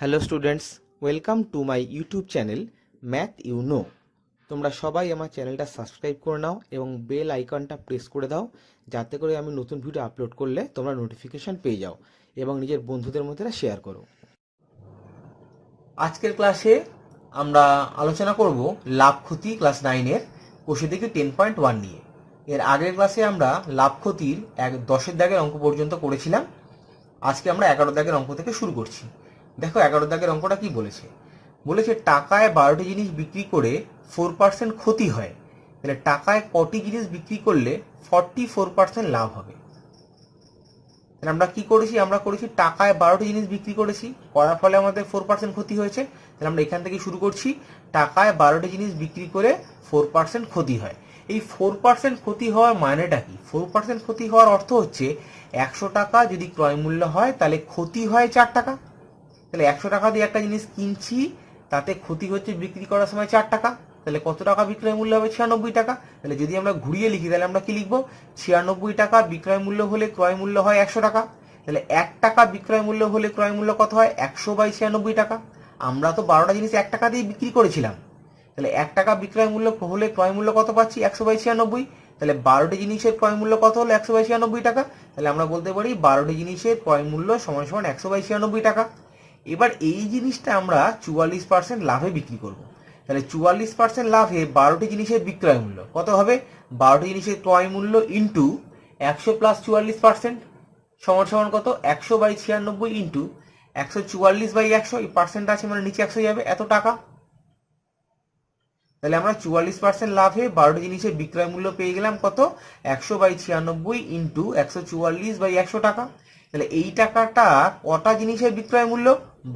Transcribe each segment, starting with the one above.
Hello students, welcome to my YouTube channel math you know. তোমরা সবাই আমার চ্যানেলটা সাবস্ক্রাইব করে নাও এবং বেল আইকনটা প্রেস করে দাও, যাতে করে আমি নতুন ভিডিও আপলোড করলে তোমরা নোটিফিকেশান পেয়ে যাও এবং নিজের বন্ধুদের মধ্যে শেয়ার করো। আজকের ক্লাসে আমরা আলোচনা করব লাভ ক্ষতি ক্লাস 9-এর কোষে থেকে 10.1 নিয়ে। এর আগের ক্লাসে আমরা লাভ ক্ষতির 10 দাগের অঙ্ক পর্যন্ত করেছিলাম। আজকে আমরা 11 দাগের অঙ্ক থেকে শুরু করছি। দেখো 11 দাগের অঙ্কটা কি বলেছে। বলেছে টাকায় 12টি জিনিস বিক্রি করে 4% ক্ষতি হয়, তাহলে টাকায় কটি জিনিস বিক্রি করলে 44% লাভ হবে। তাহলে আমরা কি করেছি, আমরা করেছি টাকায় 12টি জিনিস বিক্রি করেছি, করার ফলে আমাদের 4% ক্ষতি হয়েছে। তাহলে আমরা এখান থেকে শুরু করছি, টাকায় 12টি জিনিস বিক্রি করে 4% ক্ষতি হয়। এই 4% ক্ষতি হওয়ার মানেটা কি? 4% ক্ষতি হওয়ার অর্থ হচ্ছে 100 টাকা যদি ক্রয় মূল্য হয় তাহলে ক্ষতি হয় 4 টাকা। তাহলে 100 টাকা দিয়ে একটা জিনিস কিনছি, তাতে ক্ষতি হচ্ছে বিক্রি করার সময় 4 টাকা। তাহলে কত টাকা বিক্রয় মূল্য হবে? 96 টাকা। তাহলে যদি আমরা ঘুরিয়ে লিখি তাহলে আমরা কি লিখবো? 96 টাকা বিক্রয় মূল্য হলে ক্রয় মূল্য হয় 100 টাকা। তাহলে 1 টাকা বিক্রয় মূল্য হলে ক্রয় মূল্য কত হয়? 100/96 টাকা। আমরা তো 12টা জিনিস 1 টাকা দিয়ে বিক্রি করেছিলাম, তাহলে 1 টাকা বিক্রয় মূল্য হলে ক্রয় মূল্য কত পাচ্ছি? 100/96। তাহলে 12টি জিনিসের ক্রয় মূল্য কত হলো? 100/96 টাকা। তাহলে আমরা বলতে পারি 12টি জিনিসের ক্রয় মূল্য সমান সমান 100/96 টাকা। এবার এই জিনিসটা আমরা 44% লাভে বিক্রি করব। তাহলে 44% লাভে 12টি জিনিসের বিক্রয় মূল্য কত হবে? 12টি জিনিসের ক্রয় মূল্য ইন্টু 100 প্লাস 44% সমান সমান কত? 100/96 ইন্টু 144/100। এই পার্সেন্ট আছে মানে নিচে 100 যাবে, এত টাকা। তাহলে আমরা 44% লাভে 12টি জিনিসের বিক্রয় মূল্য পেয়ে গেলাম কত? 100/96 ইন্টু 144/100 টাকা। তাহলে এই টাকাটা কটা জিনিসের বিক্রয় মূল্য?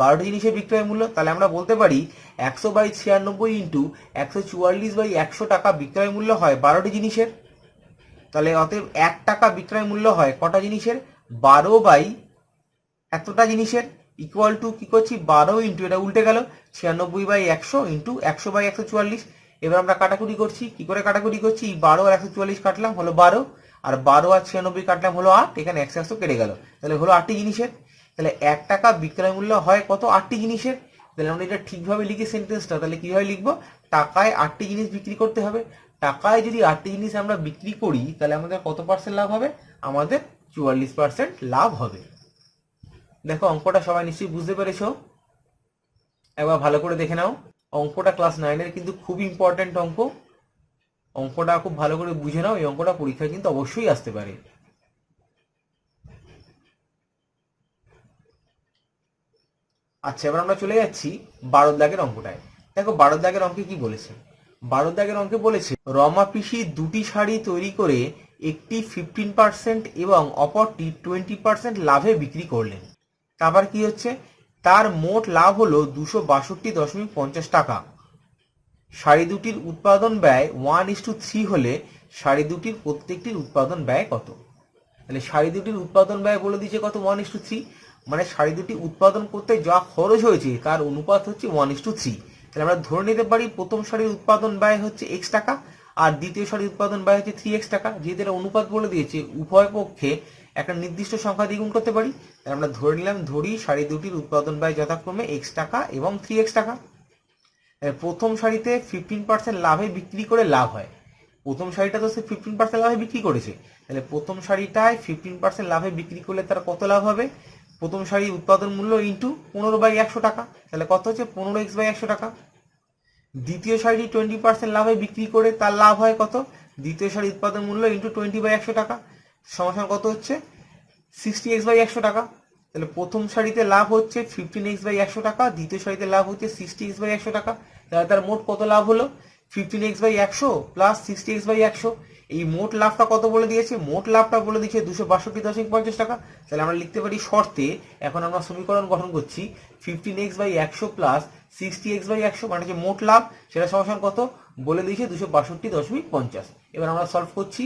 12টি জিনিসের বিক্রয় মূল্য। তাহলে আমরা বলতে পারি 100/96 ইন্টু 144/100 টাকা বিক্রয় মূল্য হয় 12টি জিনিসের। তাহলে অতএব 1 টাকা বিক্রয় মূল্য হয় কটা জিনিসের? 12 এতটা জিনিসের। ইকুয়াল টু কি করছি? 12 ইন্টু, এটা উল্টে গেল, 96/100 ইন্টু 100/144। এবার আমরা কাটাকুটি করছি। কি করে কাটাকুটি করছি? 12 আর 144 কাটলাম হলো 12, আর 12 আর 96 কাটলাম হলো 8। এখানে 100 কেটে গেল, তাহলে হলো 8টি জিনিসের। তাহলে 1 টাকা বিক্রয় মূল্য হয় কত? 8টি জিনিসের। তাহলে আমরা এটা ঠিকভাবে লিখি সেন্টেন্সটা। তাহলে কিভাবে লিখবো? টাকায় 8টি জিনিস বিক্রি করতে হবে। টাকায় যদি 8টি জিনিস আমরা বিক্রি করি তাহলে আমাদের কত পার্সেন্ট লাভ হবে? আমাদের 44% লাভ হবে। দেখো অঙ্কটা সবাই নিশ্চয়ই বুঝতে পেরেছো। একবার ভালো করে দেখে নাও। অঙ্কটা ক্লাস 9-এর কিন্তু খুব ইম্পর্টেন্ট অঙ্ক। অঙ্কটা খুব ভালো করে বুঝে নাও, এই অঙ্কটা পরীক্ষায় কিন্তু অবশ্যই আসতে পারে। আচ্ছা, এবার আমরা চলে যাচ্ছি 12 দাগের অঙ্কটায়। দেখো 12 দাগের অঙ্কে কি বলেছে। 12 দাগের অঙ্কে বলেছে রমা পিসি দুটি শাড়ি তৈরি করে একটি 15% এবং অপরটি 20% লাভে বিক্রি করলেন। তারপর কি হচ্ছে? তার মোট লাভ হলো 262.50 টাকা। শাড়ি দুটির উৎপাদন ব্যয় 1:3 হলে শাড়ি দুটির প্রত্যেকটির উৎপাদন ব্যয় কত? তাহলে শাড়ি দুটির উৎপাদন ব্যয় বলে দিয়েছে কত? 1:3। মানে শাড়ি দুটি উৎপাদন করতে যা খরচ হয়েছে তার অনুপাত হচ্ছে 1:3। তাহলে আমরা ধরে নিতে পারি প্রথম শাড়ির উৎপাদন ব্যয় হচ্ছে x টাকা আর দ্বিতীয় শাড়ির উৎপাদন ব্যয় হচ্ছে 3x টাকা। যেহেতু এটা অনুপাত বলে দিয়েছে, উভয় পক্ষে একটা নির্দিষ্ট সংখ্যা দিয়ে গুণ করতে পারি। তাহলে আমরা ধরে নিলাম, ধরি শাড়ি দুটির উৎপাদন ব্যয় যথাক্রমে x টাকা এবং 3x টাকা। প্রথম শাড়িতে 15% লাভে বিক্রি করে লাভ হয়। প্রথম শাড়িটা তো সে 15% লাভে বিক্রি করেছে, তাহলে প্রথম শাড়িটায় 15% লাভে বিক্রি করলে তার কত লাভ হবে? প্রথম শাড়ির উৎপাদন মূল্য ইন্টু 15/100 টাকা, তাহলে কত হচ্ছে? 15x/100 টাকা। দ্বিতীয় শাড়িটি 20% লাভে বিক্রি করে তার লাভ হয় কত? দ্বিতীয় শাড়ির উৎপাদন মূল্য ইন্টু 20/100 টাকা সমান কত হচ্ছে? 60x/100 টাকা। তাহলে প্রথম শাড়িতে লাভ হচ্ছে 15x/100 টাকা, দ্বিতীয় শাড়িতে লাভ হচ্ছে 60x/100 টাকা। তাহলে তার মোট কত লাভ হলো? 15x/100 plus 60x/100। এই মোট লাভটা কত বলে দিয়েছে? মোট লাভটা বলে দিয়েছে 262.50 টাকা। তাহলে আমরা লিখতে পারি শর্তে, এখন আমরা সমীকরণ গঠন করছি, 15x/100 প্লাস 60x/100 মানে হচ্ছে মোট লাভ, সেটা সমান কত বলে দিয়েছে? 262.50। এবার আমরা সলভ করছি।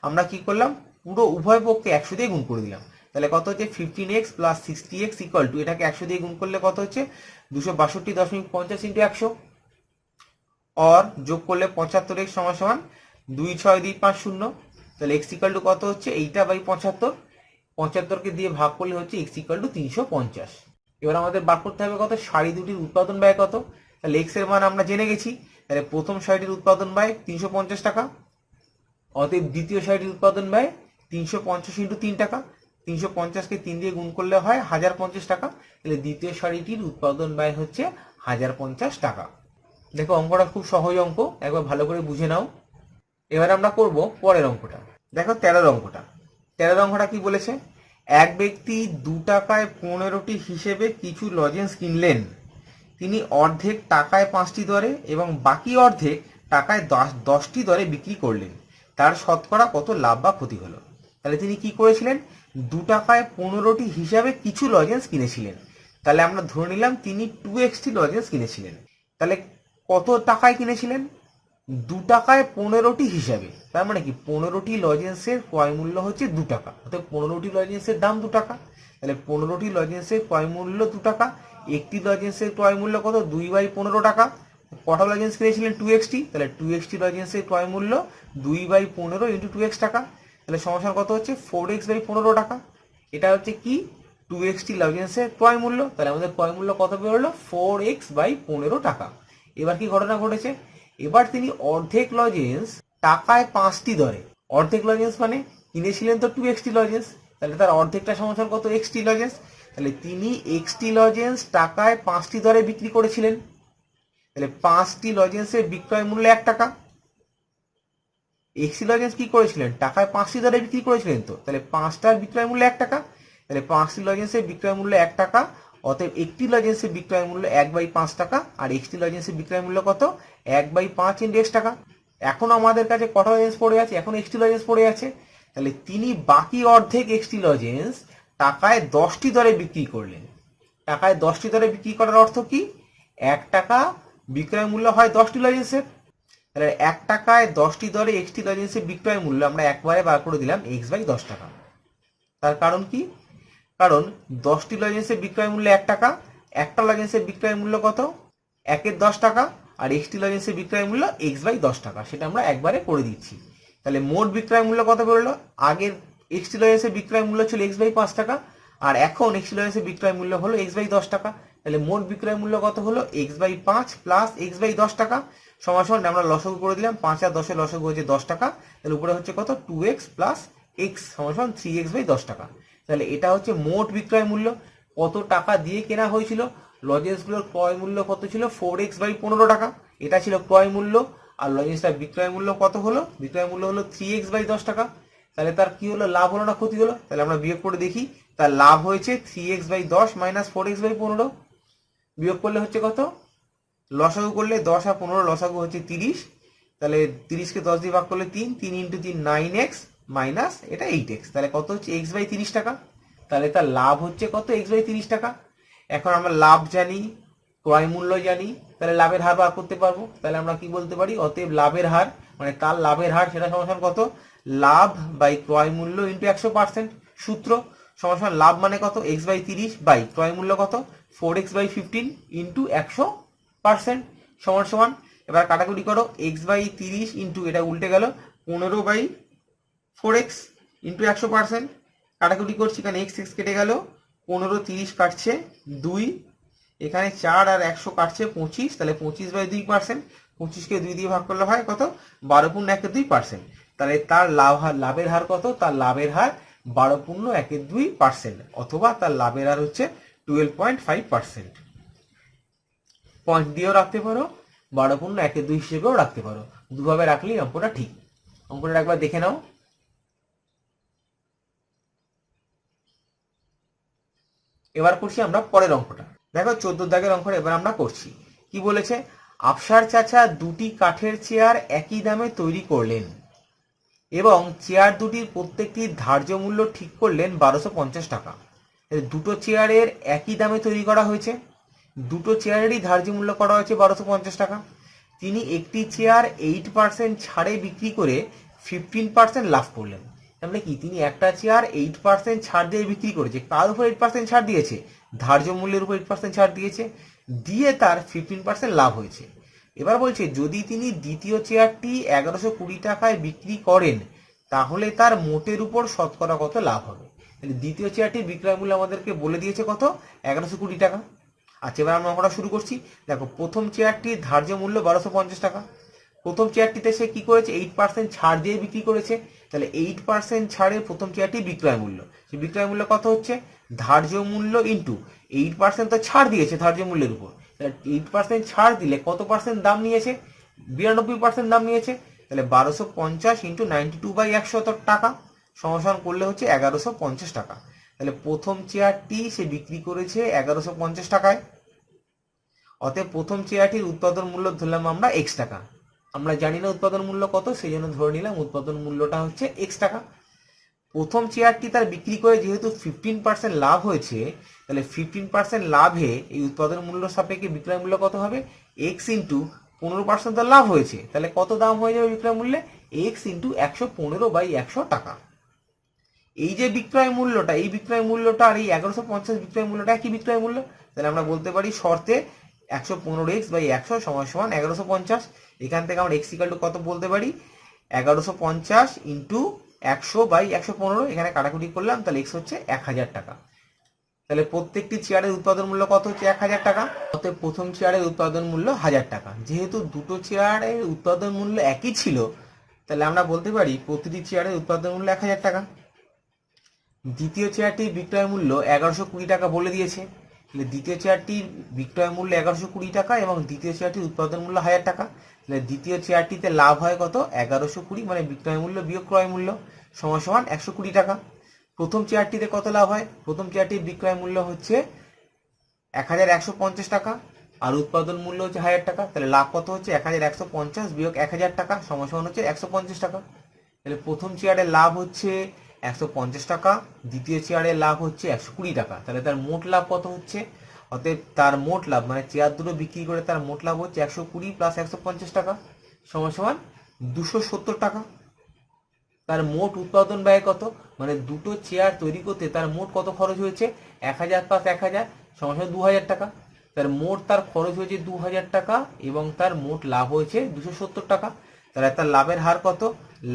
আমরা কি করলাম? পুরো উভয় পক্ষে 100 দিয়ে গুণ করে দিলাম। তাহলে কত হচ্ছে? 15x plus 60x equal to, এটাকে 100 দিয়ে গুণ করলে কত হচ্ছে? 262.50 ইন্টু 100, और যোগ করলে 75x সমান সমান 26250। তাহলে x ইকুয়াল টু কত হচ্ছে? এইটা বাই 75। 75কে দিয়ে ভাগ করলে হচ্ছে x ইকুয়াল টু 350। এবার আমাদের বার করতে হবে কত, শাড়ি দুটির উৎপাদন ব্যয় কত। তাহলে এক্স এর মান আমরা জেনে গেছি, তাহলে প্রথম শাড়িটির উৎপাদন ব্যয় 350 টাকা, অতএব দ্বিতীয় শাড়িটির উৎপাদন ব্যয় 350 ইন্টু 3 টাকা, 350কে 3 দিয়ে গুণ করলে হয় 1050 টাকা। তাহলে দ্বিতীয় শাড়িটির উৎপাদন ব্যয় হচ্ছে 1050 টাকা। দেখো অঙ্কটা খুব সহজ অঙ্ক, একবার ভালো করে বুঝে নাও। এবার আমরা করব পরের অঙ্কটা। দেখো 13 অঙ্কটা। 13 অঙ্কটা কি বলেছে, এক ব্যক্তি 2 টাকায় 15টি হিসেবে কিছু লজেন্স কিনলেন। তিনি অর্ধেক টাকায় 5টি দরে এবং বাকি অর্ধেক টাকায় 10টি দরে বিক্রি করলেন। তার শতকরা কত লাভ বা ক্ষতি হলো। তাহলে তিনি কি করেছিলেন, 2 টাকায় 15টি হিসাবে কিছু লজেন্স কিনেছিলেন। তাহলে আমরা ধরে নিলাম তিনি 2x লজেন্স কিনেছিলেন। তাহলে কত টাকায় কিনেছিলেন, 2 টাকায় 15টি হিসাবে, তার মানে কি 15টি লজেন্সের ক্রয় মূল্য হচ্ছে 2 টাকা, অর্থাৎ 15টি লজেন্সের দাম 2 টাকা। তাহলে 15টি লজেন্সের ক্রয় মূল্য 2 টাকা। একটি লজেন্সের ক্রয় মূল্য কত, 2/15 টাকা। কটা লজেন্স কিনেছিলেন, 2x, তাহলে 2x লজেন্সের ক্রয় মূল্য 2/15 ইন্টু 2x টাকা। তাহলে সমান কত হচ্ছে, 4x/15 টাকা। এটা হচ্ছে কি 2x লজেন্সের ক্রয় মূল্য। তাহলে আমাদের ক্রয় মূল্য কত বেরোলো, 4x/15 টাকা। এবার কি ঘটনা ঘটেছে, এবার তিনি অর্ধেক লজেন্স টাকায় 5টি দরে, অর্ধেক লজেন্স মানে কিনেছিলেন তো 2x লজেন্স, তাহলে তার অর্ধেকটা সমান কত, x লজেন্স। তাহলে তিনি x লজেন্স টাকায় 5টি দরে বিক্রি করেছিলেন। তাহলে 5টি লজেন্সের বিক্রয় মূল্য 1 টাকা। x লজেন্স কি করেছিলেন, টাকায় 5টি দরে বিক্রি করেছিলেন তো, তাহলে 5টার বিক্রয় মূল্য 1 টাকা। তাহলে 5টি লজেন্সের বিক্রয় মূল্য 1 টাকা, অতএব একটি লজেন্সের বিক্রয় মূল্য 1/5 টাকা, আর x লজেন্সের বিক্রয় মূল্য কত, 1/5 ইন্টু x টাকা। এখন আমাদের কাছে কটা লজেন্স পড়ে আছে, এখন x লজেন্স পড়ে আছে। তাহলে তিনি বাকি অর্ধেক x লজেন্স টাকায় 10টি দরে বিক্রি করলেন। টাকায় 10টি দরে বিক্রি করার অর্থ কি, 1 টাকা বিক্রয় মূল্য হয় 10টি লজেন্সের। তাহলে 1 টাকায় 10টি দরে x লজেন্সের বিক্রয় মূল্য আমরা একবারে বার করে দিলাম x/10 টাকা। তার কারণ কি, কারণ 10টি লজেন্সের বিক্রয় মূল্য 1 টাকা, একটা লজেন্সের বিক্রয় মূল্য কত, 1-এর 10 টাকা, আর x লজেন্সের বিক্রয় মূল্য x/10 টাকা। সেটা আমরা একবারে করে দিচ্ছি। তাহলে মোট বিক্রয় মূল্য কত বেরোলো, আগের x লজেন্সের বিক্রয় মূল্য ছিল x/5 টাকা, আর এখন x লজেন্সের বিক্রয় মূল্য হলো x/10 টাকা। তাহলে মোট বিক্রয় মূল্য কত হলো, x/5 প্লাস x/10 টাকা সমান আমরা লসাগু করে দিলাম, 5 আর 10 এর লসাগু হচ্ছে 10 টাকা। তাহলে উপরে হচ্ছে কত, 2x প্লাস x সমান 3x/10 টাকা। তাহলে এটা হচ্ছে মোট বিক্রয় মূল্য। কত টাকা দিয়ে কেনা হয়েছিল, লজেন্সগুলোর ক্রয় মূল্য কত ছিল, 4x/15 টাকা, এটা ছিল ক্রয় মূল্য। আর লজেন্সটার বিক্রয় মূল্য কত হলো, বিক্রয় মূল্য হলো 3x/10 টাকা। তাহলে তার কি হলো, লাভ হলো না ক্ষতি হলো। তাহলে আমরা বিয়োগ করে দেখি, তার লাভ হয়েছে 3x/10 মাইনাস 4x/15। বিয়োগ করলে হচ্ছে কত, লসাগু করলে 10 আর 15 লসাগু হচ্ছে 30। তাহলে 30কে 10 দিয়ে ভাগ করলে 3, 3 ইন্টু 3 9x মাইনাস এটা 8x। তাহলে কত হচ্ছে, x/30 টাকা। তাহলে তার লাভ হচ্ছে কত, x/30 টাকা। এখন আমরা লাভ জানি, ক্রয় মূল্য জানি, তাহলে লাভের হার বার করতে পারবো। তাহলে আমরা কি বলতে পারি, অতএব লাভের হার মানে তার লাভের হার সেটা সমান কত, লাভ বাই ক্রয় মূল্য ইন্টু 100%। সূত্র সমান লাভ মানে কত, x/30 বাই ক্রয় মূল্য কত, 4x/15 ইন্টু 100% সমান। এবার কাটাকুটি করো, x/30 ইন্টু এটা উল্টে গেল 15/4x ইন্টু 100%। কাটাকুটি করছি, এখানে x কেটে গেল, 15 30 কাটছে 2, এখানে 4 আর 100 কাটছে 25। তাহলে 25/2%, 25কে 2 দিয়ে ভাগ করলে হয় কত, 12.12%। তাহলে তার লাভের হার কত, তার লাভের হার 12.12%, অথবা তার লাভের হার হচ্ছে 12.5%। পয়েন্ট দিয়েও রাখতে পারো, 12.12 হিসেবেও রাখতে পারো, দুভাবে রাখলেই অঙ্কটা ঠিক। অঙ্কটা একবার দেখে নাও। এবার করছি আমরা পরের অঙ্কটা। দেখো 14 দাগের অঙ্কটা এবার আমরা করছি। কি বলেছে, আফসার চাচা দুটি কাঠের চেয়ার একই দামে তৈরি করলেন এবং চেয়ার দুটির প্রত্যেকটির ধার্য মূল্য ঠিক করলেন 1250 টাকা। দুটো চেয়ারের একই দামে তৈরি করা হয়েছে, দুটো চেয়ারেরই ধার্য মূল্য করা হয়েছে 1250 টাকা। তিনি একটি চেয়ার 8% ছাড়ে বিক্রি করে 15% লাভ করলেন। তাহলে কি, তিনি একটা চেয়ার 8% ছাড় দিয়ে বিক্রি করেছে। কার উপর 8% ছাড় দিয়েছে, ধার্য মূল্যের উপর 8% ছাড় দিয়েছে, দিয়ে তার 15% লাভ হয়েছে। এবার বলছে, যদি তিনি দ্বিতীয় চেয়ারটি 1120 টাকায় বিক্রি করেন, তাহলে তার মোটের উপর শতকরা কত লাভ হবে। তাহলে দ্বিতীয় চেয়ারটির বিক্রয় মূল্য আমাদেরকে বলে দিয়েছে কত, 1120 টাকা। আচ্ছা, এবার আমরা অঙ্কটা শুরু করছি। দেখো, প্রথম চেয়ারটির ধার্য মূল্য 1250 টাকা। প্রথম চেয়ারটিতে সে কি করেছে, 8% ছাড় দিয়ে বিক্রি করেছে। তাহলে 8% ছাড়ের প্রথম চেয়ারটি বিক্রয় মূল্য, সে বিক্রয় মূল্য কত হচ্ছে, ধার্য মূল্য ইন্টু 8% তো ছাড় দিয়েছে ধার্য মূল্যের উপর। তাহলে 8% ছাড় দিলে কত পার্সেন্ট দাম নিয়েছে, 92% দাম নিয়েছে। তাহলে 1250 ইন্টু 92/100 টাকা সমান করলে হচ্ছে 1150 টাকা। তাহলে প্রথম চেয়ারটি সে বিক্রি করেছে 1150 টাকায়। অতএব প্রথম চেয়ারটির উৎপাদন মূল্য ধরলাম আমরা x টাকা। আমরা জানি না উৎপাদন মূল্য কত, সেই জন্য ধরে নিলাম উৎপাদন মূল্যটা হচ্ছে x টাকা। প্রথম চেয়ারটি তার বিক্রি করে যেহেতু 15% লাভ হয়েছে, তাহলে 15% লাভে এই উৎপাদন মূল্য সাপেক্ষে বিক্রয় মূল্য কত হবে, x ইন্টু 15% তো লাভ হয়েছে, তাহলে কত দাম হয়ে যাবে বিক্রয় মূল্যে, x ইন্টু 115/100 টাকা। এই যে বিক্রয় মূল্যটা, এই বিক্রয় মূল্যটা আর এই 1150 বিক্রয় মূল্যটা একই বিক্রয় মূল্য। তাহলে আমরা বলতে পারি শর্তে 115x/100 সমান 1150। এখান থেকে আমরা x ইকুয়াল টু কত বলতে পারি, 1150 ইন্টু 100/115, এখানে কাটাকুটি করলাম, তাহলে x হচ্ছে 1000 টাকা। তাহলে প্রত্যেকটি চেয়ারের উৎপাদন মূল্য কত হচ্ছে, 1000 টাকা। অতএব প্রথম চেয়ারের উৎপাদন মূল্য 1000 টাকা। যেহেতু দুটো চেয়ারের উৎপাদন মূল্য একই ছিল, তাহলে আমরা বলতে পারি প্রতিটি চেয়ারের উৎপাদন মূল্য 1000 টাকা। দ্বিতীয় চেয়ারটির বিক্রয় মূল্য 1120 টাকা বলে দিয়েছে। তাহলে দ্বিতীয় চেয়ারটির বিক্রয় মূল্য 1120 টাকা এবং দ্বিতীয় চেয়ারটির উৎপাদন মূল্য 1000 টাকা। তাহলে দ্বিতীয় চেয়ারটিতে লাভ হয় কত, 1120, মানে বিক্রয় মূল্য বিয়োগ ক্রয় মূল্য সমান 120 টাকা। প্রথম চেয়ারটিতে কত লাভ হয়, প্রথম চেয়ারটির বিক্রয় মূল্য হচ্ছে 1150 টাকা আর উৎপাদন মূল্য হচ্ছে 1000 টাকা। তাহলে লাভ কত হচ্ছে, 1150 বিয়োগ 1000 টাকা সমান হচ্ছে 150 টাকা। তাহলে প্রথম চেয়ারের লাভ হচ্ছে 150 টাকা, দ্বিতীয় চেয়ারের লাভ হচ্ছে 120 টাকা। তাহলে তার মোট লাভ কত হচ্ছে, অতএব তার মোট লাভ মানে চেয়ার দুটো বিক্রি করে তার মোট লাভ হচ্ছে 120 প্লাস 150 টাকা সমান 270 টাকা। তার মোট উৎপাদন ব্যয় কত, মানে দুটো চেয়ার তৈরি করতে তার মোট কত খরচ হয়েছে, 1000 প্লাস 1000 সমান 2000 টাকা। তার মোট তার খরচ হয়েছে 2000 টাকা এবং তার মোট লাভ হয়েছে 270 টাকা। তাহলে তার লাভের হার কত,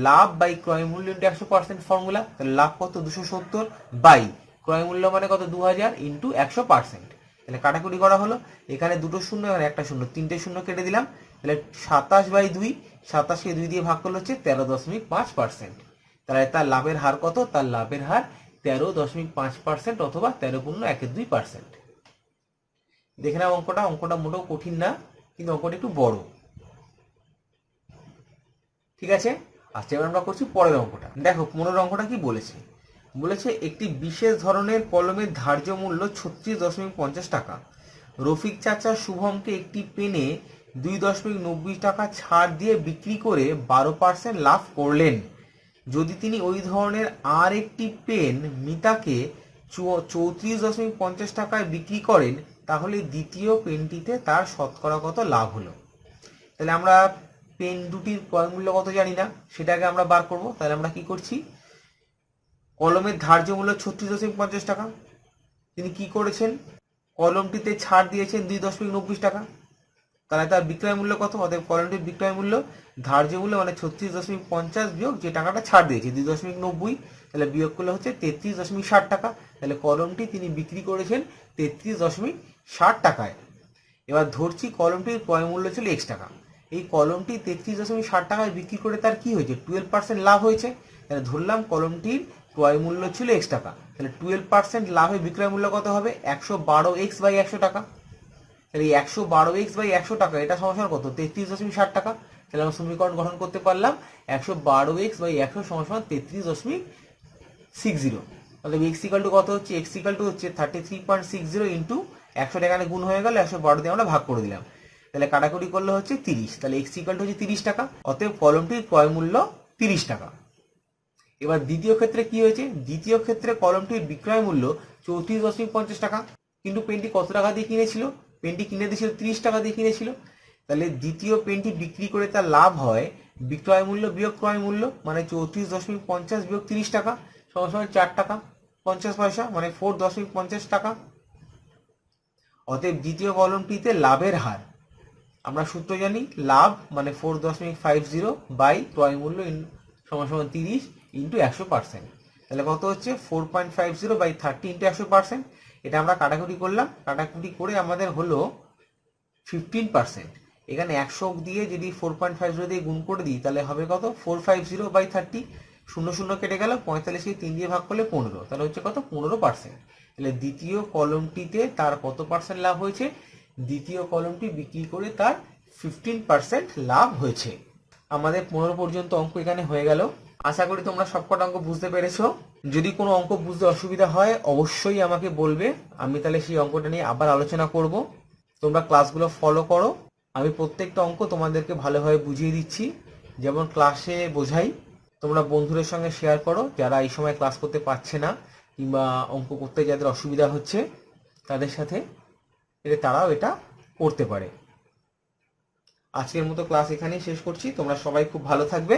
লাভ বাই ক্রয় মূল্য ইন্টু 100% ফর্মুলা। তাহলে লাভ কত, 270 বাই ক্রয় মূল্য মানে কত, 2000 ইন্টু 100%। তাহলে কাটাকুটি করা হলো, এখানে দুটো শূন্য এখানে একটা শূন্য, তিনটে শূন্য কেটে দিলাম। তাহলে 27/2, 27কে 2 দিয়ে ভাগ করলে হচ্ছে 13.5%। তাহলে তার লাভের হার কত, তার লাভের হার 13.5% অথবা 13.12%। দেখে নাও অঙ্কটা, অঙ্কটা মোটেও কঠিন না, কিন্তু অঙ্কটা একটু বড়। ঠিক আছে, আচ্ছা এবার আমরা করছি পরের অঙ্কটা। দেখো 15 অঙ্কটা কি বলেছে, বলেছে একটি বিশেষ ধরনের কলমের ধার্য মূল্য 36.50 টাকা। রফিক চাচা শুভমকে একটি পেনে 2.90 টাকা ছাড় দিয়ে বিক্রি করে 12% লাভ করলেন। যদি তিনি ওই ধরনের আর একটি পেন মিতাকে 34.50 টাকায় বিক্রি করেন, তাহলে দ্বিতীয় পেনটিতে তার শতকরা কত লাভ হলো। তাহলে আমরা পেন দুটির ক্রয় মূল্য কত জানি না, সেটাকে আমরা বার করব। তাহলে আমরা কি করছি, কলমের ধার্য মূল্য 36.50 টাকা, তিনি কি করেছেন, কলমটিতে ছাড় দিয়েছেন 2.90 টাকা। তাহলে তার বিক্রয় মূল্য কত, অতএব কলমটির বিক্রয় মূল্য ধার্য মূল্য মানে 36.50 বিয়োগ যে টাকাটা ছাড় দিয়েছে 2.90, তাহলে বিয়োগ করলে হচ্ছে 33.60 টাকা। তাহলে কলমটি তিনি বিক্রি করেছেন 33.60 টাকায়। এবার ধরছি কলমটির ক্রয় মূল্য ছিল x টাকা, এই কলমটি 33.60 টাকায় বিক্রি করে তার কি হয়েছে, 12% লাভ হয়েছে। তাহলে ধরলাম কলমটির ক্রয় মূল্য ছিল x টাকা, তাহলে 12% লাভে বিক্রয় মূল্য কত হবে, 112x/100 টাকা। তাহলে 112x/100 টাকা এটা সমান কত, 33.60 টাকা। তাহলে আমরা সমীকরণ গঠন করতে পারলাম 112x/100 সমান 33.60। তাহলে x ইকুয়াল টু কত হচ্ছে, x ইকুয়াল টু হচ্ছে 33.60 ইন্টু 100 টাকা গুণ হয়ে গেল, 112 দিয়ে আমরা ভাগ করে দিলাম। তাহলে কাটাকুটি করলে হচ্ছে 30, তাহলে x ইকুয়াল টু হচ্ছে 30 টাকা। অতএব কলমটির ক্রয় মূল্য 30 টাকা। এবার দ্বিতীয় ক্ষেত্রে কি হয়েছে, দ্বিতীয় ক্ষেত্রে কলমটির বিক্রয় মূল্য 34.50 টাকা, কিন্তু পেনটি কত টাকা দিয়ে কিনেছিল, পেনটি কিনে দিয়েছিল 30 টাকা দিয়ে কিনেছিল। তাহলে দ্বিতীয় পেনটি বিক্রি করে তার লাভ হয় বিক্রয় মূল্য বিয়োগ ক্রয় মূল্য মানে 34.50 বিয়োগ 30 টাকা সমান 4 টাকা 50 পয়সা, মানে 4.50 টাকা। অতএব দ্বিতীয় কলমটিতে লাভের হার, আমরা সূত্র জানি, লাভ মানে 4.50 বাই ক্রয় মূল্য সমান 30 ইন্টু 100%। তাহলে কত হচ্ছে 4.50 বাই 30 ইন্টু 100%। এটা আমরা কাটাকুটি করলাম, কাটাকুটি করে আমাদের হলো 15%। এখানে 100 দিয়ে যদি 4.50 দিয়ে গুণ করে দিই তাহলে হবে কত 450 বাই 30। 0 কেটে গেল, 45কে 3 দিয়ে ভাগ করলে 15, তাহলে হচ্ছে কত 15%। তাহলে দ্বিতীয় কলমটিতে তার কত পার্সেন্ট লাভ হয়েছে? দ্বিতীয় কলমটি বিক্রি করে তার 15% লাভ হয়েছে। আমাদের 15 পর্যন্ত অঙ্ক এখানে হয়ে গেল। আশা করি তোমরা সবকটা অঙ্ক বুঝতে পেরেছো। যদি কোনো অঙ্ক বুঝতে অসুবিধা হয় অবশ্যই আমাকে বলবে, আমি তাহলে সেই অঙ্কটা নিয়ে আবার আলোচনা করব। তোমরা ক্লাসগুলো ফলো করো, আমি প্রত্যেকটা অঙ্ক তোমাদেরকে ভালোভাবে বুঝিয়ে দিচ্ছি, যেমন ক্লাসে বোঝাই। তোমরা বন্ধুদের সঙ্গে শেয়ার করো যারা এই সময় ক্লাস করতে পারছে না কিংবা অঙ্ক করতে যাদের অসুবিধা হচ্ছে, তাদের সাথে তারাও এটা করতে পারে। আজকের মতো ক্লাস এখানেই শেষ করছি। তোমরা সবাই খুব ভালো থাকবে।